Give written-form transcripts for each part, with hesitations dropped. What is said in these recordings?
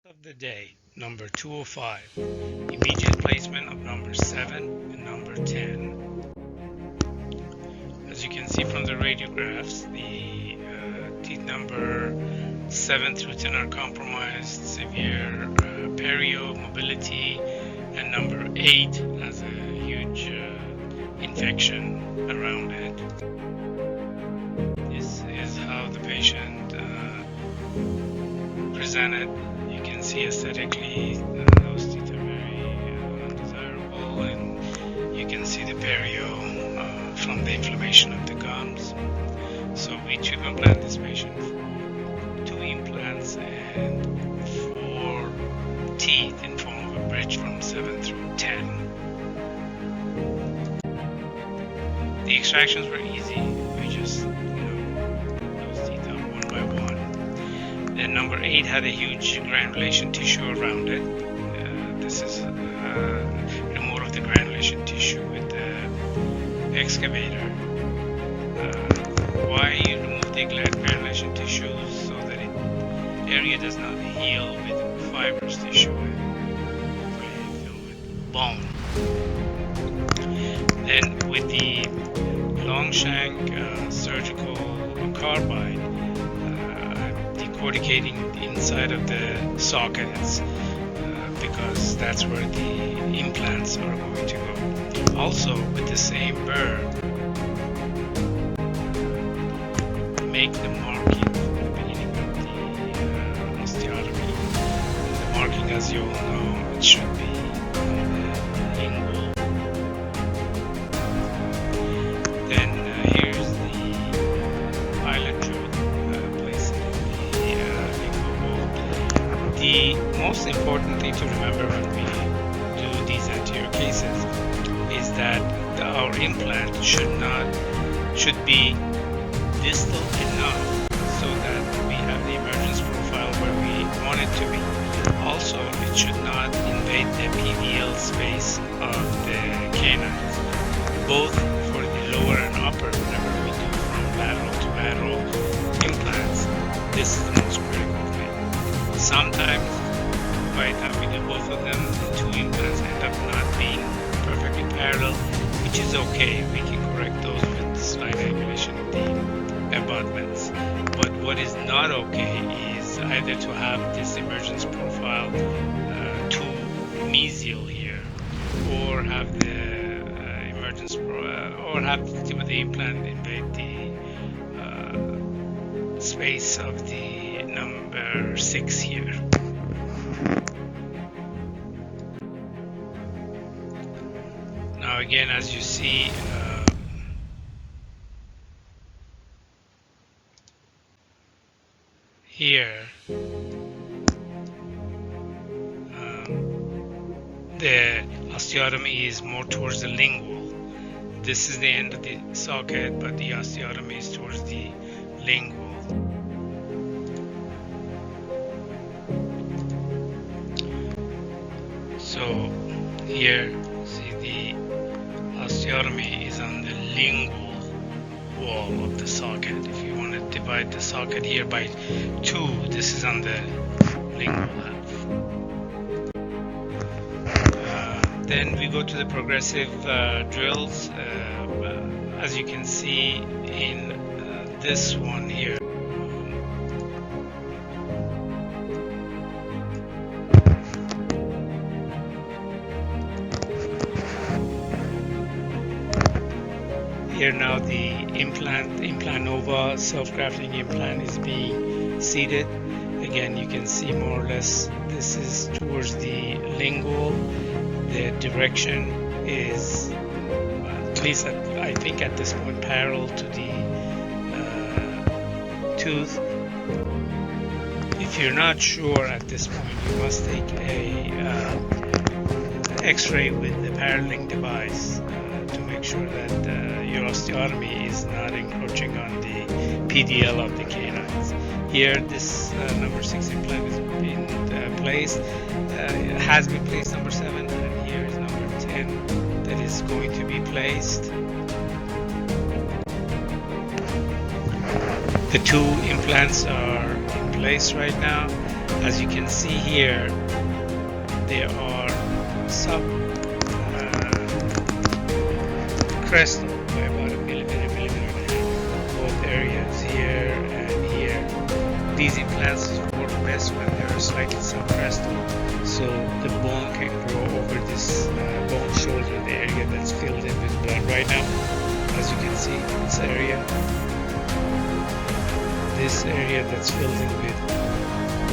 Of the day, number 205, immediate placement of number 7 and number 10. As you can see from the radiographs, the teeth number 7 through 10 are compromised, severe perio, mobility, and number 8 has a huge infection around it. This is how the patient presented. You can see aesthetically those teeth are very undesirable, and you can see the perio from the inflammation of the gums. So we tube implant this patient for 2 implants and 4 teeth in form of a bridge from 7 through 10. The extractions were easy. We just those teeth out one by one. Then number 8 had a huge granulation tissue around it. This is removal of the granulation tissue with the excavator. Why you remove the granulation tissue? So that area does not heal with fibrous tissue and filled with bone. Then with the Longshank surgical carbide, decorticating inside of the sockets because that's where the implants are going to go. Also, with the same burr, make the marking from the beginning of the osteotomy. The marking, as you all know, it should be lingual. Then here's the pilot tooth placed in the lingual wall. The most important thing to remember when we do these anterior cases is that our implant should be distal enough so that we have the emergence profile where we want it to be. Also, it should not invade the PDL space of the canines, both for the lower and upper. Whenever we do from lateral to lateral implants, this is the most critical thing. Sometimes, by the time we do both of them, the 2 implants end up not being perfectly parallel, which is okay. We can correct those with slight angulation of the abutments. But what is not okay is either to have this emergence profile too mesial here, or have the or have the tip of the implant invade the space of the number 6 here. Now again, as you see, here the osteotomy is more towards the lingual. This is the end of the socket, but the osteotomy is towards the lingual. So here, see, the osteotomy is on the lingual wall of the socket. If you want to divide the socket here by 2, this is on the lingual half. Then we go to the progressive drills. As you can see in this one here. Here now the Implant Nova self-grafting implant is being seated. Again, you can see more or less this is towards the lingual. The direction is, at least I think at this point, parallel to the tooth. If you're not sure at this point, you must take a X-ray with the paralleling device to make sure that your osteotomy is not encroaching on the PDL of the canines. Here, this number 6 implant is being placed, has been placed number 7, and here is number 10 that is going to be placed. The 2 implants are in place right now. As you can see here, there are sub crestal by about a millimeter and a half, both areas here and here. These implants work best when they are slightly subcrestal, so the bone can grow over this bone shoulder, the area that's filled in with blood right now. As you can see, this area that's filled in with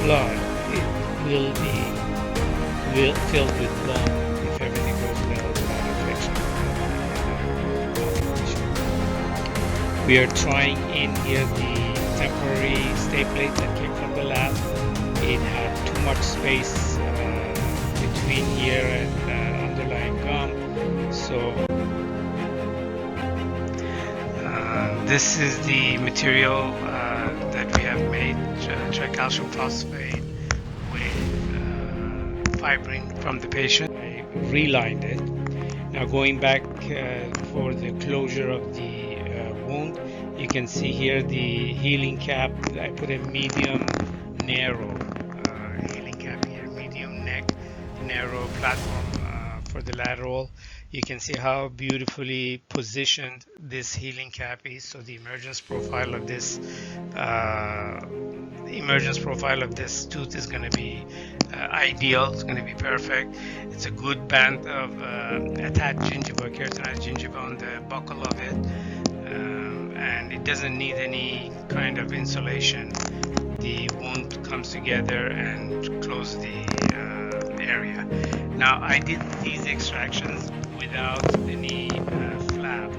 blood, it will be filled with bone if everything goes well without infection. We are trying in here the temporary stay plate that came from the lab. It had too much space between here and underlying gum, so this is the material that we have made, tricalcium phosphate with fibrin from the patient. I relined it. Now going back for the closure of the wound, you can see here the healing cap. I put a medium narrow healing cap here, medium neck, narrow platform for the lateral. You can see how beautifully positioned this healing cap is. So the emergence profile of this tooth is going to be ideal. It's going to be perfect. It's a good band of attached gingiva, keratinized gingiva on the buccal of it, and it doesn't need any kind of insulation. The wound comes together and closes the area. Now I did these extractions without any flap.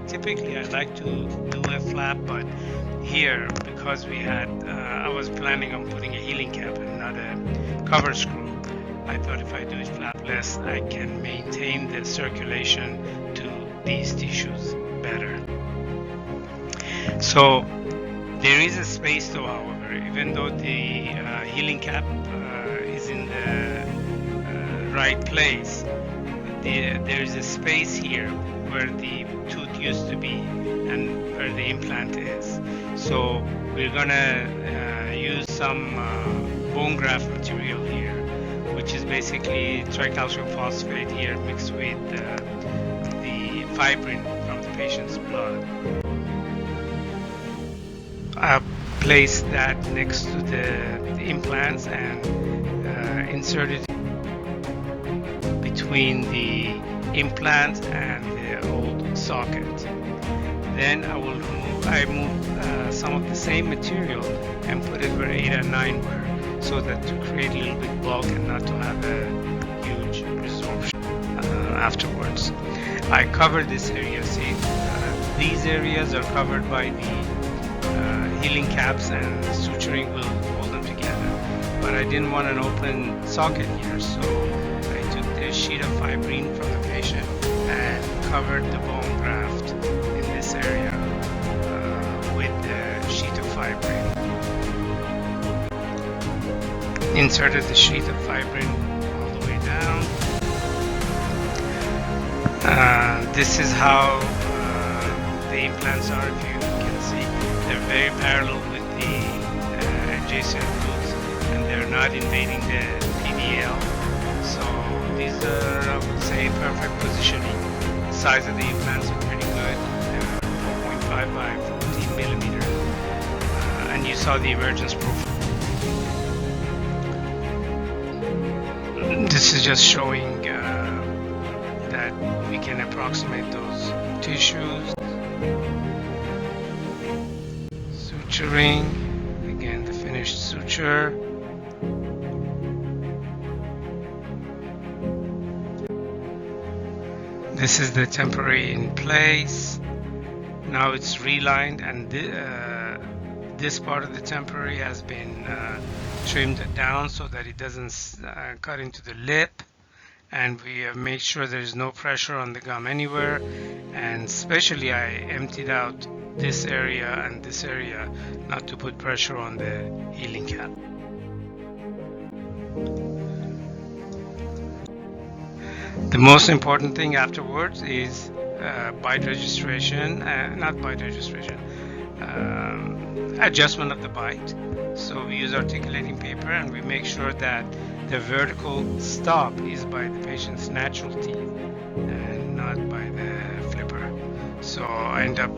Typically I like to do a flap, but here, because we had I was planning on putting a healing cap and not a cover screw, I thought if I do it flapless, I can maintain the circulation to these tissues better. So there is a space though, however, even though the healing cap is in the right place, there is a space here where the tooth used to be and where the implant is. So we're gonna use some bone graft material here, which is basically tricalcium phosphate here mixed with the fibrin from the patient's blood. I place that next to the implants and insert it between the implant and the old socket. Then I move some of the same material and put it where 8 and 9 were, so that to create a little bit bulk and not to have a huge resorption afterwards. I covered this area. See, these areas are covered by the healing caps, and suturing will hold them together. But I didn't want an open socket here, so I took the sheet of fibrin from the patient and covered the bone graft in this area with the sheet of fibrin. Inserted the sheet of fibrin all the way down. This is how the implants are. If you can see, they're very parallel with the adjacent roots, and they're not invading the PDL. So these are, I would say, perfect positioning. The size of the implants are pretty good. They're 4.5 by 14 millimeter, and you saw the emergence profile. This is just showing that we can approximate those tissues. Suturing, again the finished suture. This is the temporary in place. Now it's relined, and this part of the temporary has been trimmed down so that it doesn't cut into the lip, and we have made sure there is no pressure on the gum anywhere, and especially I emptied out this area and this area not to put pressure on the healing cap. The most important thing afterwards is bite registration, not bite registration, adjustment of the bite. So we use articulating paper and we make sure that the vertical stop is by the patient's natural teeth and not by the flipper. So I end up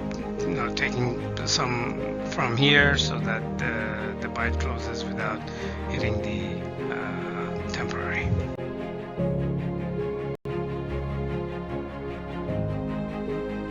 taking some from here so that the bite closes without hitting the